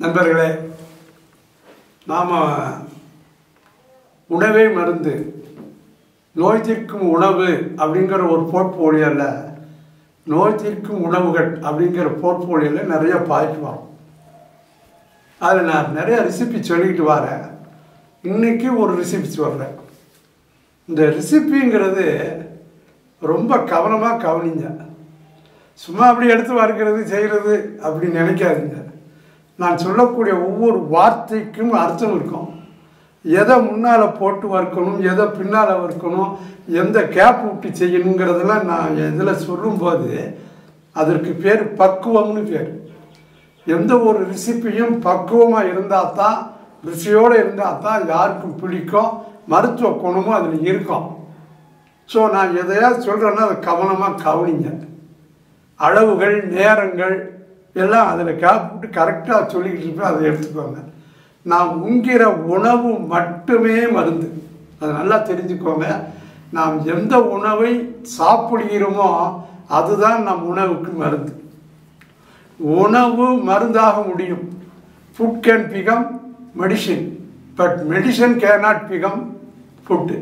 நண்பர்களே, நாம் உணவே மருந்து, நோய் தீர்க்கும் உணவு அப்படிங்கிற ஒரு போர்ட்ஃபோலியோவில் நோய் தீர்க்கும் உணவுகள் அப்படிங்கிற போர்ட்ஃபோலியோவில் நிறைய பாய்க்கு வரும். அதில் நான் நிறைய ரெசிபி சொல்லிக்கிட்டு வரேன். இன்றைக்கி ஒரு ரெசிபி சொல்கிறேன். இந்த ரெசிபிங்கிறது ரொம்ப கவனமாக கவனிங்க. சும்மா அப்படி எடுத்து வறுக்கிறது செய்கிறது அப்படி நினைக்காதீங்க. நான் சொல்லக்கூடிய ஒவ்வொரு வார்த்தைக்கும் அர்த்தம் இருக்கும். எதை முன்னால் போட்டு வறுக்கணும், எதை பின்னால் வறுக்கணும், எந்த கேப் விட்டு செய்யணுங்கிறதெல்லாம் நான் இதில் சொல்லும்போது அதற்கு பேர் பக்குவம்னு பேர். எந்த ஒரு ரெசிப்பியும் பக்குவமாக இருந்தால் தான், ருசியோடு இருந்தால் தான் யாருக்கும் பிடிக்கும், மருத்துவ குணமும் அதில் இருக்கும். ஸோ நான் எதையாவது சொல்கிறேன்னா அதை கவனமாக கவனிங்க. அளவுகள், நேரங்கள் எல்லாம் அதில் கேட்டு கரெக்டாக சொல்லிக்கிட்டு இருப்பேன். அதை எடுத்துக்கோங்க. நாம் உண்கிற உணவு மட்டுமே மருந்து. அதை நல்லா தெரிஞ்சுக்கோங்க. நாம் எந்த உணவை சாப்பிடுகிறோமோ அதுதான் நம் உணவுக்கு மருந்து. உணவு மருந்தாக முடியும். Food can become medicine, but medicine cannot become food.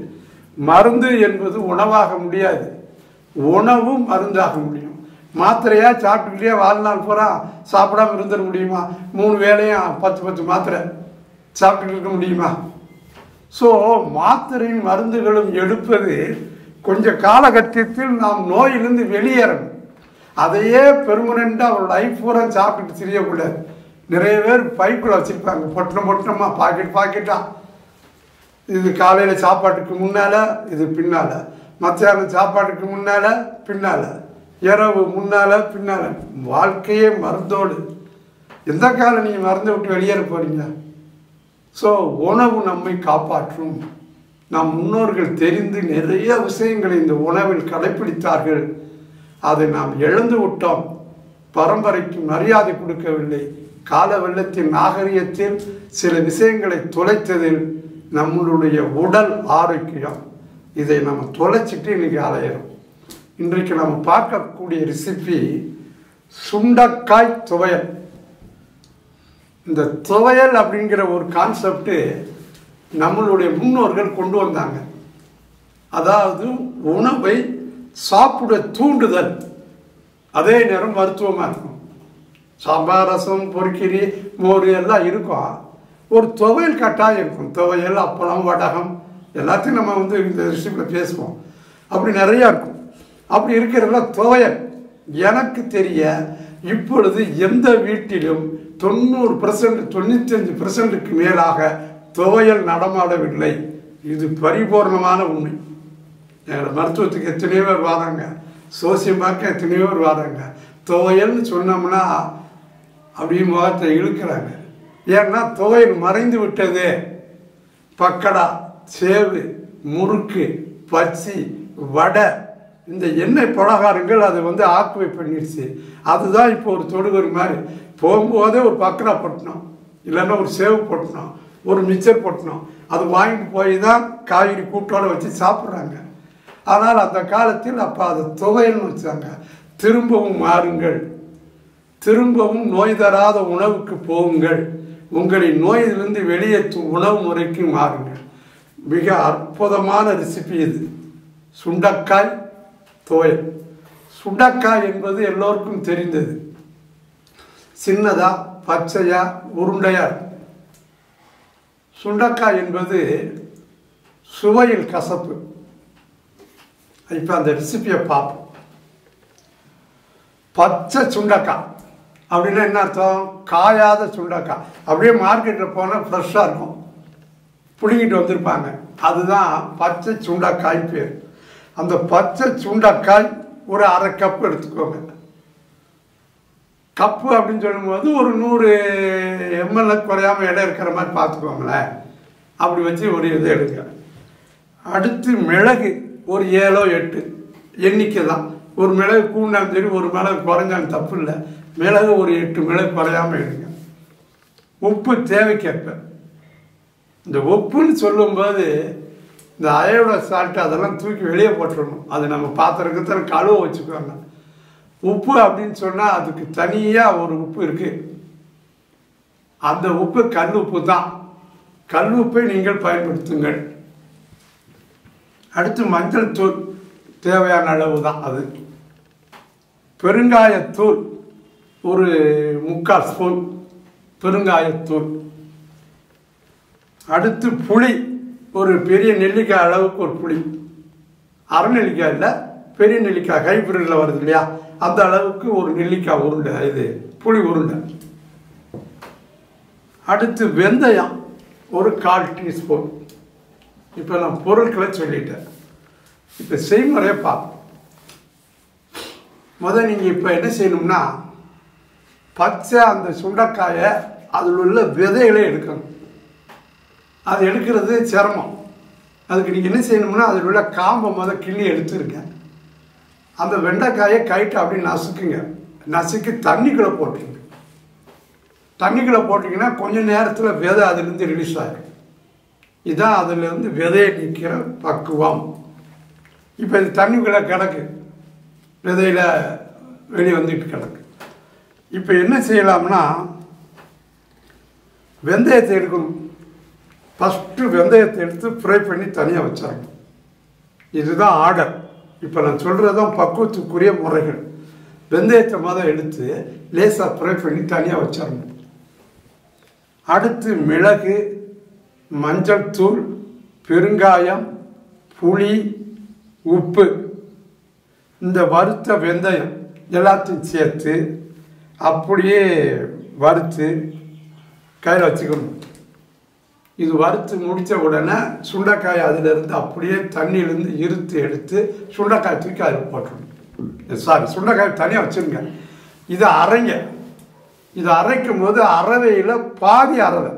மருந்து என்பது உணவாக முடியாது, உணவு மருந்தாக முடியும். மாத்திரையாக சாப்பிட்டுக்கிட்டே வாழ்நாள் பூரா சாப்பிடாமல் இருந்துட முடியுமா? 3 வேளையும் 10 மாத்திரை சாப்பிட்டுட்டு இருக்க முடியுமா? ஸோ மாத்திரையும் மருந்துகளும் எடுப்பது கொஞ்சம் காலகட்டத்தில் நாம் நோயிலிருந்து வெளியேறணும். அதையே பெர்மனெண்ட்டாக ஒரு லைஃப் பூரா சாப்பிட்டுட்டு தெரியக்கூடாது. நிறைய பேர் பைக்குள்ளே வச்சுருப்பாங்க, பொட்டணமாக பாக்கெட்டாக. இது காலையில் சாப்பாட்டுக்கு முன்னால், இது பின்னால், மத்தியானம் சாப்பாட்டுக்கு முன்னால் பின்னால், இரவு முன்னால் பின்னால். வாழ்க்கையே மருந்தோடு. எந்த காலம் நீங்கள் மருந்தை விட்டு வெளியேற போகிறீங்க? ஸோ உணவு நம்மை காப்பாற்றும். நம் முன்னோர்கள் தெரிந்து நிறைய விஷயங்களை இந்த உணவில் கடைப்பிடித்தார்கள். அதை நாம் இழந்து விட்டோம். பரம்பரைக்கு மரியாதை கொடுக்கவில்லை. கால வெள்ளத்தின் நாகரிகத்தில் சில விஷயங்களை தொலைத்ததில் நம்மளுடைய உடல் ஆரோக்கியம், இதை நம்ம தொலைச்சிட்டு இன்றைக்கி அலையிறோம். இன்றைக்கு நம்ம பார்க்கக்கூடிய ரெசிபி சுண்டைக்காய் துவையல். இந்த துவையல் அப்படிங்கிற ஒரு கான்செப்டு நம்மளுடைய முன்னோர்கள் கொண்டு வந்தாங்க. அதாவது உணவை சாப்பிட தூண்டுதல், அதே நேரம் மருத்துவமாக இருக்கும். சாம்பார், ரசம், பொரிக்கறி, மோர் எல்லாம் இருக்கும். ஒரு துவையல் கட்டாயம் இருக்கும். துவையல், அப்பளம், வடகம் எல்லாத்தையும் நம்ம இந்த ரெசிபியில் பேசுவோம். அப்படி நிறையா இருக்கும். அப்படி இருக்கிறதுல துவையல் எனக்கு தெரிய இப்பொழுது எந்த வீட்டிலும் 90%, 95%க்கு மேலாக துவையல் நடமாடவில்லை. இது பரிபூர்ணமான உண்மை. மருத்துவத்துக்கு எத்தனையோ பேர் வராங்க, சோசியம் பார்க்க எத்தனையோ பேர் வராங்க. துவையல்னு சொன்னோம்னா அப்படியே முகத்தை இழுக்கிறாங்க. ஏன்னா துவையல் மறைந்து விட்டது. பக்கடா, சேவு, முறுக்கு, பச்சி, வடை, இந்த எண்ணெய் பலகாரங்கள் அதை ஆக்குவை பண்ணிடுச்சு. அதுதான் இப்போ ஒரு தொடுகறி மாதிரி. போகும்போதே ஒரு பக்கடா போட்டணும், இல்லைன்னா ஒரு சேவு போட்டணும், ஒரு மிச்சர் போட்டணும். அது வாங்கிட்டு போய் தான் காய்கறி கூட்டோடு வச்சு சாப்பிட்றாங்க. ஆனால் அந்த காலத்தில் அப்போ அதை துவையல்னு வச்சாங்க. திரும்பவும் மாறுங்கள், திரும்பவும் நோய் தராத உணவுக்கு போகுங்கள், உங்களை நோயிலிருந்து வெளியேற்றும் உணவு முறைக்கு மாறுங்கள். மிக அற்புதமான ரெசிபி இது, சுண்டைக்காய் துவையல். சுண்டைக்காய் என்பது எல்லோருக்கும் தெரிந்தது. சின்னதா, பச்சையா, உருண்டையா இருக்கும். சுண்டைக்காய் என்பது சுவையில் கசப்பு. இப்போ அந்த ரெசிபியை பார்ப்போம். பச்சை சுண்டைக்காய் அப்படின்னா என்ன அர்த்தம்? காயாத சுண்டைக்காய். அப்படியே மார்க்கெட்டில் போனால் ஃப்ரெஷ்ஷாக இருக்கும், பிடுங்கிட்டு வந்திருப்பாங்க. அதுதான் பச்சை சுண்டைக்காய் பேர். அந்த பச்சை சுண்டைக்காய் ஒரு 1/2 கப் எடுத்துக்கோங்க. கப்பு அப்படின்னு சொல்லும்போது ஒரு 100 ml குறையாமல் இடம் இருக்கிற மாதிரி பார்த்துக்கோங்களேன். அப்படி வச்சு ஒரு இதை எடுங்க. அடுத்து மிளகு ஒரு 7 8 எண்ணிக்கை தான். ஒரு மிளகு கூண்டாலும் சரி, ஒரு மிளகு குறைஞ்சாலும் தப்பு இல்லை. மிளகு ஒரு 8 மிளகு குறையாமல் எடுங்க. உப்பு தேவைக்கேற்ப. இந்த உப்புன்னு சொல்லும்போது இந்த அயோட சால்ட்டு அதெல்லாம் தூக்கி வெளியே போட்டுடணும். அது நம்ம பாத்திரத்தை கழுவ வச்சுக்கோங்க. உப்பு அப்படின்னு சொன்னால் அதுக்கு தனியாக ஒரு உப்பு இருக்குது. அந்த உப்பு கல் உப்பு தான். கல் உப்பை நீங்கள் பயன்படுத்துங்கள். அடுத்து மஞ்சள் தூள் தேவையான அளவு தான் அது. பெருங்காயத்தூள் ஒரு 3/4 ஸ்பூன் பெருங்காயத்தூள். அடுத்து புளி, ஒரு பெரிய நெல்லிக்காய் அளவுக்கு ஒரு புளி, அரை நெல்லிக்காய் இல்லை, பெரிய நெல்லிக்காய் ஹைபிரிட்ல வருது இல்லையா, அந்த அளவுக்கு ஒரு நெல்லிக்காய் உருண்டை, இது புளி உருண்டை. அடுத்து வெந்தயம் ஒரு 1/4 டீஸ்பூன். இப்போ நான் பொருட்களை சொல்லிட்டேன். இப்போ செய்முறையை பார்ப்போம். முதல் நீங்கள் இப்போ என்ன செய்யணும்னா, பச்சை அந்த சுண்டைக்காயை அதில் உள்ள விதைகளை எடுக்கணும். அது எடுக்கிறது சிரமம். அதுக்கு நீங்கள் என்ன செய்யணும்னா, அதில் உள்ள காம்பை முதல் கிள்ளி எடுத்துருங்க. அந்த வெண்டைக்காயை கைட்டு அப்படி நசுக்குங்க. நசுக்கி தண்ணிக்குள்ளே போட்டுருங்க. தண்ணிக்குள்ளே போட்டிங்கன்னா கொஞ்சம் நேரத்தில் விதை அதுலேருந்து ரிலீஸ் ஆகிடும். இதுதான் அதிலேருந்து விதையை நிற்கிற பக்குவம். இப்போ இது தண்ணிக்குள்ளே கிடக்கு, விதையில் வெளியே வந்துட்டு கிடக்கு. இப்போ என்ன செய்யலாம்னா, வெந்தயத்தை எடுக்கணும். ஃபஸ்ட்டு வெந்தயத்தை எடுத்து ஃப்ரை பண்ணி தனியாக வச்சிடணும். இதுதான் ஆர்டர். இப்போ நான் சொல்கிறது தான் பக்குவத்துக்குரிய முறைகள். வெந்தயத்தை முதல் எடுத்து லேசாக ஃப்ரை பண்ணி தனியாக வச்சிடணும். அடுத்து மிளகு, மஞ்சள் தூள், பெருங்காயம், புளி, உப்பு, இந்த வறுத்த வெந்தயம் எல்லாத்தையும் சேர்த்து அப்படியே வறுத்து கையில் வச்சுக்கணும். இது வறுத்து முடித்த உடனே சுண்டைக்காய் அதிலிருந்து அப்படியே தண்ணியிலேருந்து இருத்து எடுத்து சுண்டைக்காய் தூக்கி அதில் போட்டுருணும். சுண்டைக்காய் தனியாக வச்சுருங்க. இதை அரைங்க. இதை அரைக்கும் போது அரவையில் பாதி அரவை,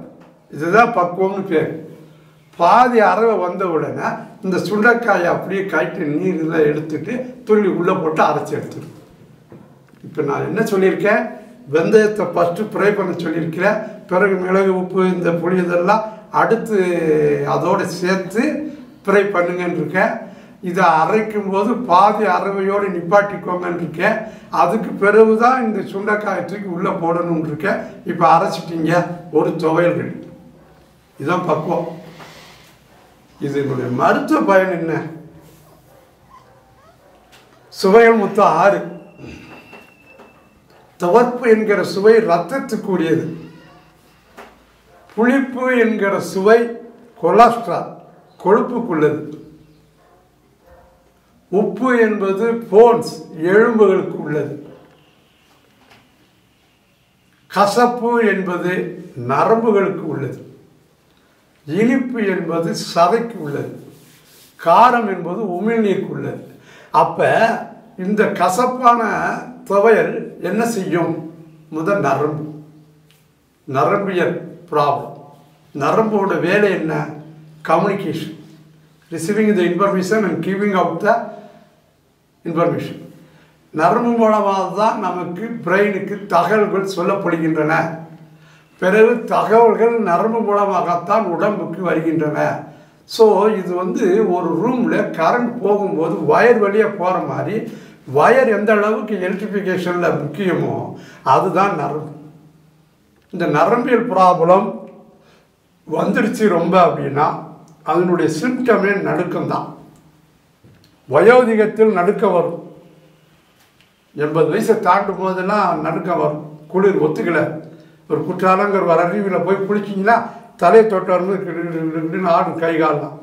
இதுதான் பக்குவம்னு பேர். பாதி அரவை வந்த உடனே இந்த சுண்டைக்காயை அப்படியே கைட்டு நீரில் எடுத்துட்டு துள்ளி உள்ளே போட்டு அரைச்சி எடுத்துடும். இப்போ நான் என்ன சொல்லியிருக்கேன், வெந்தயத்தை ஃபஸ்ட்டு ஃப்ரை பண்ண சொல்லியிருக்கிறேன். பிறகு மிளகு, உப்பு, இந்த புளி இதெல்லாம் அடுத்து அதோடு சேர்த்து ஃப்ரை பண்ணுங்கன்னு இருக்கேன். இதை அரைக்கும் போது பாதி அரவையோடு நிப்பாட்டிக்கோங்கன்னு இருக்கேன். அதுக்கு பிறகு தான் இந்த சுண்டைக்காயை தூக்கி உள்ளே போடணும்னு இருக்கேன். இப்போ அரைச்சிட்டிங்க, ஒரு துவையல் ரெடி. இதுதான் பக்குவம். இதனுடைய மருத்துவ பயன் என்ன? சுவைகள் மொத்தம் 6. துவர்ப்பு என்கிற சுவை இரத்தத்துக்குரியது. புளிப்பு என்கிற சுவை கொலஸ்ட்ரால், கொழுப்புக்குள்ளது. உப்பு என்பது போன்ஸ், எலும்புகளுக்கு உள்ளது. கசப்பு என்பது நரம்புகளுக்கு உள்ளது. இனிப்பு என்பது சதைக்கு உள்ளது. காரம் என்பது உமிழ்நீருக்கு உள்ளது. அப்ப இந்த கசப்பான துவையல் என்ன செய்யும்? முதல் நரம்பு, நரம்பியல் ப்ராப்ளம். நரம்போட வேலை என்ன? Communication, receiving the information and giving out the information. நரம்பு மூலமாக தான் நமக்கு பிரெயினுக்கு தகவல்கள் சொல்லப்படுகின்றன. பிறகு தகவல்கள் நரம்பு மூலமாகத்தான் உடம்புக்கு வருகின்றன. ஸோ இது ஒரு ரூமில் கரண்ட் போகும்போது வயர் வழியாக போகிற மாதிரி, வயர் எந்த அளவுக்கு எலக்ட்ரிஃபிகேஷனில் முக்கியமோ அதுதான் நரம்பு. இந்த நரம்பியல் ப்ராப்ளம் வந்துடுச்சு ரொம்ப அப்படின்னா அதனுடைய சிம்டமே நடுக்கம்தான். வயோதிகத்தில் நடுக்கம் வரும். 80 வயசை தாண்டும் போதெல்லாம் நடுக்கம் வரும். குளிர் ஒத்துக்கலை. ஒரு குற்றாலங்கிற ஒரு அருவியில் போய் குளிச்சிங்கன்னா தலையை தொட்டு வரும்போது ஆடும் கை காலலாம்.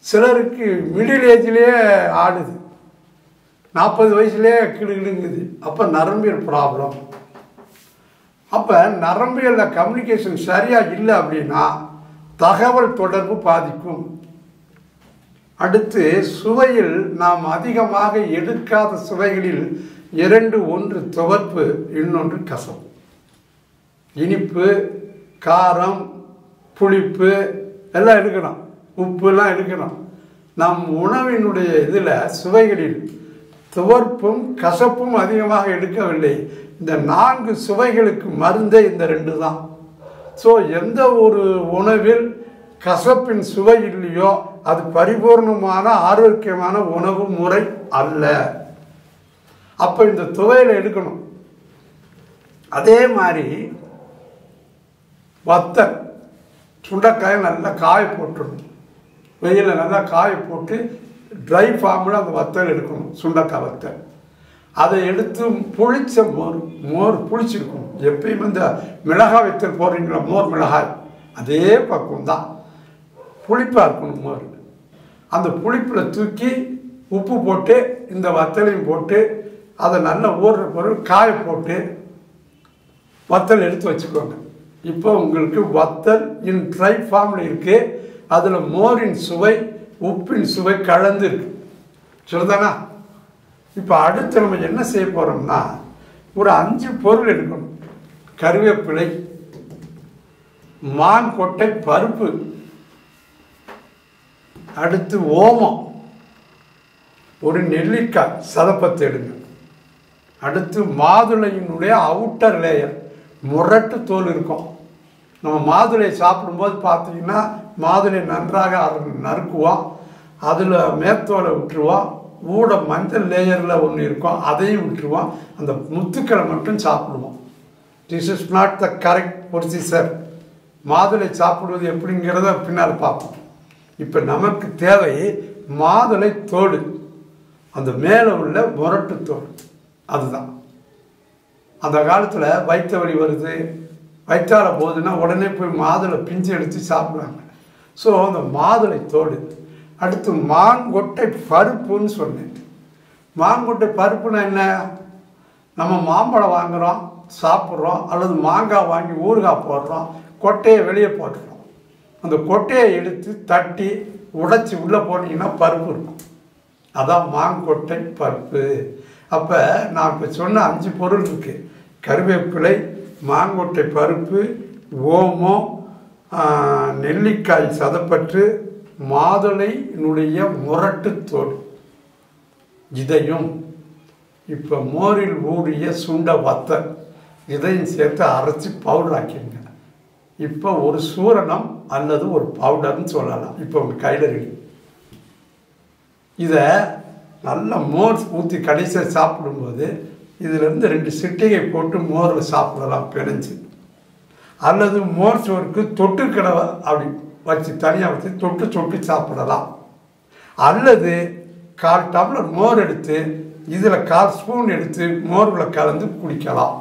சிலருக்கு மிடில் ஏஜ்லேயே ஆடுது, 40 வயசுலேயே கிடுங்குது. அப்போ நரம்பியல் ப்ராப்ளம். அப்போ நரம்பியலில் கம்யூனிகேஷன் சரியாக இல்லை அப்படின்னா தகவல் தொடர்பு பாதிக்கும். அடுத்து சுவையில் நாம் அதிகமாக எடுக்காத சுவைகளில் 2, ஒன்று துவர்ப்பு, இன்னொன்று கசப்பு. இனிப்பு, காரம், புளிப்பு எல்லாம் எடுக்கணும், உப்புலாம் எடுக்கணும். நம் உணவினுடைய இதில் சுவைகளில் துவர்ப்பும் கசப்பும் அதிகமாக எடுக்கவில்லை. இந்த 4 சுவைகளுக்கு மருந்தே இந்த 2 தான். ஸோ எந்த ஒரு உணவில் கசப்பின் சுவை இல்லையோ அது பரிபூர்ணமான ஆரோக்கியமான உணவு முறை அல்ல. அப்போ இந்த துவையலை எடுக்கணும். அதே மாதிரி வத்தல் சுண்டைக்காயை நல்லா காய போட்டுடணும். வெயிலில் நல்லா காய போட்டு ட்ரை ஃபார்மில் அந்த வத்தல் எடுக்கணும். சுண்டைக்காய் வத்தல் அதை எடுத்து புளிச்ச மோர் புளிச்சிருக்கணும். எப்பயும் இந்த மிளகாய் வத்தல் போடுறீங்களா, மோர் மிளகாய் அதே பக்குவம் தான், புளிப்பாக இருக்கணும் மோர். அந்த புளிப்பில் தூக்கி உப்பு போட்டு இந்த வத்தலையும் போட்டு அதை நல்லா ஊறுற பொருள் காய போட்டு வத்தல் எடுத்து வச்சுக்கோங்க. இப்போ உங்களுக்கு வத்தல் இன் ட்ரை ஃபார்மில் இருக்குது. அதில் மோரின் சுவை உப்பின் சுவை கலந்து இருக்கு. சொல்லுதானா? இப்போ அடுத்து நம்ம என்ன செய்ய போகிறோம்னா ஒரு 5 பொருள் எடுக்கணும். கருவேப்பிலை, மான் கொட்டை பருப்பு, அடுத்து ஓமம், ஒரு நெல்லிக்காய் சதப்பத்தை எடுங்க. அடுத்து மாதுளையினுடைய அவுட்டர் லேயர் முரட்டு தோல் இருக்கும். நம்ம மாதுளையை சாப்பிடும்போது பார்த்தீங்கன்னா மாதுளை நன்றாக நறுக்குவோம், அதில் மேத்தோலை விட்டுருவோம், ஊட மஞ்சள் லேயரில் ஒன்று இருக்கும் அதையும் விட்டுருவோம், அந்த முத்துக்களை மட்டும் சாப்பிடுவோம். This is not the correct procedure. மாதுளை சாப்பிடுவது எப்படிங்கிறத பின்னால் பார்ப்போம். இப்போ நமக்கு தேவை மாதுளை தோல், அந்த மேலே உள்ள முரட்டு தோல். அதுதான் அந்த காலத்தில் வயிற்று வலி வருது, வயிற்றால போகுதுன்னா உடனே போய் மாதுளை பிஞ்சு எடுத்து சாப்பிடுவாங்க. ஸோ அந்த மாதுளை தோல். அடுத்து மாங்கொட்டை பருப்புன்னு சொன்னேன். மாங்கொட்டை பருப்புன்னா என்ன? நம்ம மாம்பழம் வாங்குகிறோம் சாப்பிட்றோம், அல்லது மாங்காய் வாங்கி ஊறுகாய் போடுறோம், கொட்டையை வெளியே போட்டுறோம். அந்த கொட்டையை எடுத்து தட்டி உடைச்சி உள்ளே போட்டிங்கன்னா பருப்பு இருக்கும். அதான் மாங்கொட்டை பருப்பு. அப்போ நான் இப்போ சொன்ன 5 பொருள் இருக்குது. கருவேப்பிலை, மாங்கொட்டை பருப்பு, ஓமம், நெல்லிக்காய் சதப்பற்று, மாதுளையினுடைய முரட்டு தோல். இதையும் இப்போ மோரில் ஊடிய சுண்ட வத்தல் இதையும் சேர்த்து அரைச்சி பவுடர் ஆக்கிடுங்க. இப்போ ஒரு சூரணம் அல்லது ஒரு பவுடர்னு சொல்லலாம். இப்போ உங்கள் கையில் ரெடி. இதை நல்லா மோர் ஊற்றி கடைசியாக சாப்பிடும்போது இதிலேருந்து 2 சிட்டிகை போட்டு மோரில் சாப்பிடலாம் பிணைஞ்சு, அல்லது மோர் சோறுக்கு தொட்டுக்கடவை அப்படி வச்சு தனியாக வச்சு தொட்டு சாப்பிடலாம். அல்லது 1/4 டம்ளர் மோர் எடுத்து இதில் 1/4 ஸ்பூன் எடுத்து மோரில் கலந்து குடிக்கலாம்.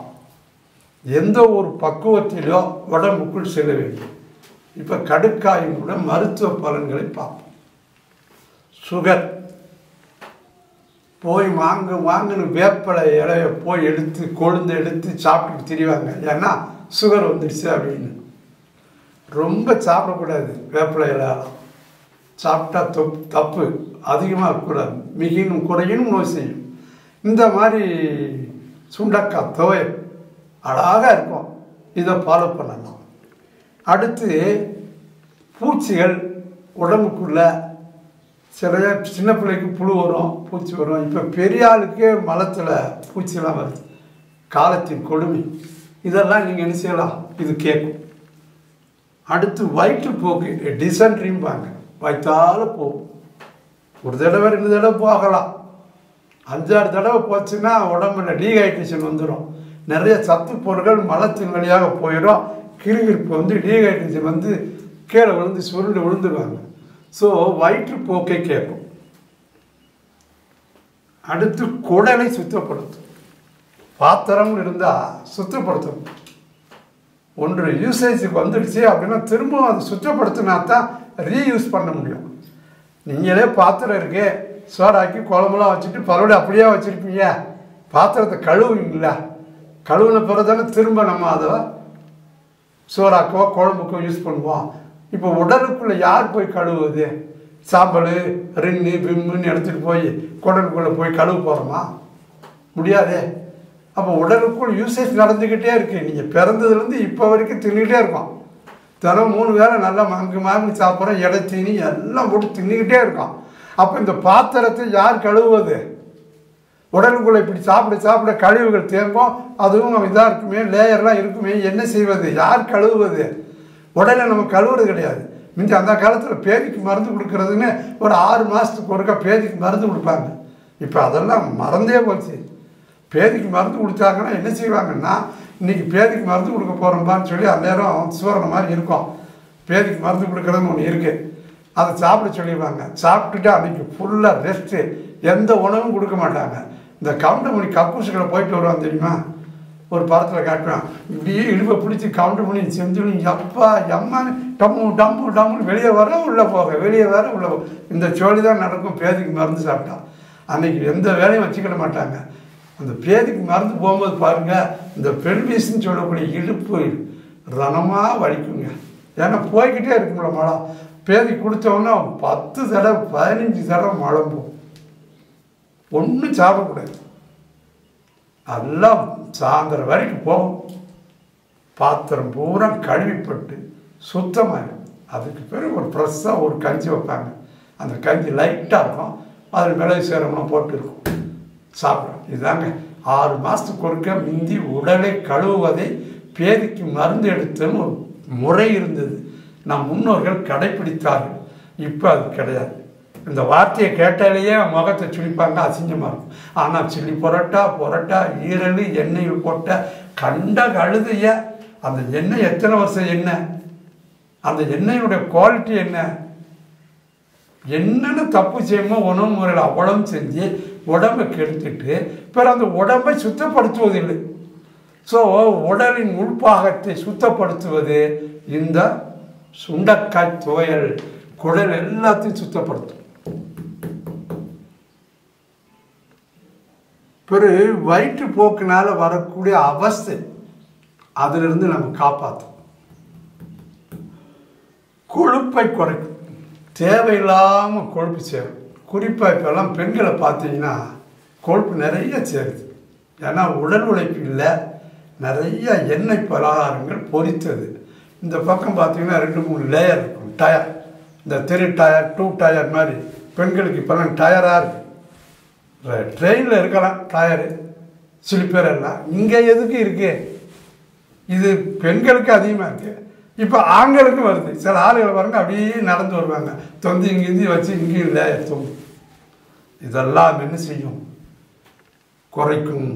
எந்த ஒரு பக்குவத்திலோ உடம்புக்குள் செல்ல வேண்டும். இப்போ கடுக்காயினோட மருத்துவ பலன்களை பார்ப்போம். சுகர் போய் வாங்கன்னு வேப்பலை இலையை போய் எடுத்து கொழுந்து எடுத்து சாப்பிட்டுட்டு திரிவாங்க. ஏன்னா சுகர் வந்துடுச்சு அப்படின்னு. ரொம்ப சாப்பிடக்கூடாது. வேப்பலை இலை சாப்பிட்டா தப்பு, அதிகமாக இருக்கக்கூடாது. மிகினும் குறையினும் நோய் செய்யும். இந்த மாதிரி சுண்டக்காய் துவையல் அழகாக இருக்கும். இதை ஃபாலோ பண்ணலாம். அடுத்து பூச்சிகள் உடம்புக்குள்ள சின்ன பிள்ளைக்கு புழு வரும், பூச்சி வரும். இப்போ பெரிய ஆளுக்கே மலத்தில் பூச்சிலாம் வருது. காலத்தின் கொடுமை. இதெல்லாம் நீங்கள் என்ன செய்யலாம், இது கேட்கும். அடுத்து வயிற்றுப்போக்கு டிசென்ட்ரிம்பாங்க. வயிற்றால போகும். ஒரு தடவை 2 தடவை போகலாம். 5-6 தடவை போச்சுன்னா உடம்புல டீஹைட்ரேஷன் வந்துடும். நிறைய சத்து பொருட்கள் மலத்தின் வழியாக போயிடும். கிருகிருப்பு வந்து டீஹைட்ரேஷன் வந்து கீழே விழுந்து சுருண்டு விழுந்துருவாங்க. ஸோ வயிற்றுப்போக்கை கேட்கும். அடுத்து குடலை சுத்தப்படுத்தும். பாத்திரம் இருந்தால் சுத்தப்படுத்தணும். ஒன்று யூசேஜுக்கு வந்துடுச்சு அப்படின்னா திரும்பவும் அதை சுத்தப்படுத்தினா தான் ரீயூஸ் பண்ண முடியும். நீங்களே பாத்திரம் இருக்கு சோடாக்கி குழம்புலாம் வச்சுட்டு பரவாயில்ல அப்படியே வச்சுருப்பீங்க. பாத்திரத்தை கழுவுவீங்களா? கழுவுன பிறகு தானே திரும்ப நம்ம அதை சோறாக்கோ குழம்புக்கோ யூஸ் பண்ணுவோம். இப்போ உடலுக்குள்ளே யார் போய் கழுவுவது? சாம்பல் ரின்னு விம்முன்னு எடுத்துகிட்டு போய் குடலுக்குள்ளே போய் கழுவு போகிறோமா? முடியாதே. அப்போ உடலுக்குள் யூசேஜ் நடந்துக்கிட்டே இருக்குது. நீங்கள் பிறந்ததுலேருந்து இப்போ வரைக்கும் தின்னுக்கிட்டே இருக்கோம். தினம் 3 வேளை நல்லா மாங்கு சாப்பிட்றோம். எடை தீனி எல்லாம் போட்டு தின்னுக்கிட்டே இருக்கோம். அப்போ இந்த பாத்திரத்தை யார் கழுவுவது? உடலுக்குள்ளே இப்படி சாப்பிட கழிவுகள் தேங்கும். அதுவும் இதாக இருக்குமே, லேயர்லாம் இருக்குமே, என்ன செய்வது? யார் கழுவுவது? உடனே நம்ம கழுவுறது கிடையாது. மிஞ்சி அந்த காலத்தில் பேதிக்கு மருந்து கொடுக்கறதுன்னு ஒரு 6 மாதத்துக்கு ஒருக்கா பேதிக்கு மருந்து கொடுப்பாங்க. இப்போ அதெல்லாம் மறந்தே போச்சு. பேதிக்கு மருந்து கொடுத்தாங்கன்னா என்ன செய்வாங்கன்னா இன்றைக்கி பேதிக்கு மருந்து கொடுக்க போகிறோம்பான்னு சொல்லி அந்நேரம் சூரண மாதிரி இருக்கும். பேதிக்கு மருந்து கொடுக்குறதுன்னு ஒன்று இருக்குது, அதை சாப்பிட சொல்லிடுவாங்க. சாப்பிட்டுட்டு அன்றைக்கி ஃபுல்லாக ரெஸ்ட்டு, எந்த உணவும் கொடுக்க மாட்டாங்க. இந்த கவுண்டமணி கக்கூசுகளை போயிட்டு வருவான் தெரியுமா, ஒரு படத்தில் காட்டுவான். இப்படியே இடுப்பை பிடிச்சி கவுண்டமணி செஞ்சு எப்பா எம்மான்னு டம்மு டம்மு டம்முன்னு வெளியே வர உள்ளே போக, வெளியே வர உள்ளே போக. இந்த சோழி தான் நடக்கும் பேதிக்கு மருந்து சாப்பிட்டா. அன்றைக்கி எந்த வேலையும் வச்சுக்கிட மாட்டாங்க. அந்த பேதிக்கு மருந்து போகும்போது பாருங்கள், இந்த பெல்விஸ்ன்னு சொல்லக்கூடிய இடுப்பு ரணமாக வலிக்குங்க. ஏன்னா போய்கிட்டே இருக்கும்ல மழை. பேதி கொடுத்தோன்னா 10 தடவை 15 தடவை மழை போகும். ஒன்றும் சாப்பிடக்கூடாது, எல்லாம் சாயந்தரம் வரைக்கும் போகும். பாத்திரம் பூரா கழுவிப்பட்டு சுத்தமாக அதுக்கு பிறகு ஒரு ஃப்ரெஷ்ஷாக ஒரு கஞ்சி வைப்பாங்க. அந்த கஞ்சி லைட்டாக இருக்கும், அதில் மிளகு சீரகம்லாம் போட்டு இருக்கும், சாப்பிடும். இதுதாங்க 6 மாதத்துக்கு ஒருக்க முந்தி உடலை கழுவுவதை பேதிக்கு மருந்து எடுத்துன்னு ஒரு முறை இருந்தது. நம் முன்னோர்கள் கடைப்பிடித்தார்கள். இப்போ அது கிடையாது. இந்த வார்த்தையை கேட்டாலேயே முகத்தை சுழிப்பாங்க, அசிங்கமாக இருக்கும். ஆனால் சில்லி பொரோட்டா ஈரல் எண்ணெயில் போட்ட கண்ட கழுதைய அந்த எண்ணெய் எத்தனை வருஷம் எண்ணெய், அந்த எண்ணெயுடைய குவாலிட்டி என்னென்ன தப்பு செய்யுமோ உணவு முறையில் அவ்வளவும் செஞ்சு உடம்பை கெடுத்துட்டு பிற அந்த உடம்பை சுத்தப்படுத்துவதில்லை. ஸோ உடலின் உள்பாகத்தை சுத்தப்படுத்துவது இந்த சுண்டைக்காய் துவையல் குடல் எல்லாத்தையும் சுத்தப்படுத்தும். பிறகு வயிற்றுப்போக்கினால் வரக்கூடிய அவஸ்தை, அதிலிருந்து நம்ம காப்பாற்றும். கொழுப்பை குறைக்கும், தேவையில்லாமல் கொழுப்பு சேரும். குறிப்பாக இப்போல்லாம் பெண்களை பார்த்தீங்கன்னா கொழுப்பு நிறைய சேருது. ஏன்னா உடல் உழைப்பு இல்லை, நிறைய எண்ணெய் பலகாரங்கள் பொரித்தது. இந்த பக்கம் பார்த்தீங்கன்னா 2-3 லேயர் இருக்கும் டயர், இந்த 3 டயர் 2 டயர் மாதிரி. பெண்களுக்கு இப்போல்லாம் டயராக இருக்குது. ட்ரெயினில் இருக்கலாம் டயரு, ஸ்லிப்பர் எல்லாம். இங்கே எதுக்கு இருக்குது? இது பெண்களுக்கு அதிகமாக இருக்குது. இப்போ ஆண்களுக்கும் வருது. சில ஆளுகள் பாருங்க அப்படியே நடந்து வருவாங்க, தொந்தி இங்கேருந்து வச்சு இங்கேயும் லேயர் தொங்கும். இதெல்லாம் என்ன செய்யும்? குறைக்கும்.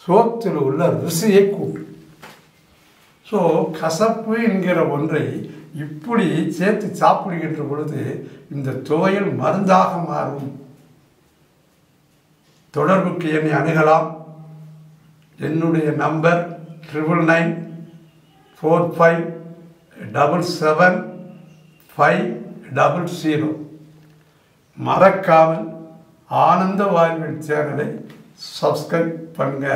சோத்தில் உள்ள ருசியை கூட்டும். ஸோ கசப்பு என்கிற ஒன்றை இப்படி சேர்த்து சாப்பிடுகின்ற பொழுது இந்த துவையல் மருந்தாக மாறும். தொடர்புக்கு என்னை அணுகலாம். என்னுடைய நம்பர் 9994577500. மறக்காமல் ஆனந்த வாழ்வின் சேனலை சப்ஸ்கிரைப் பண்ணுங்க.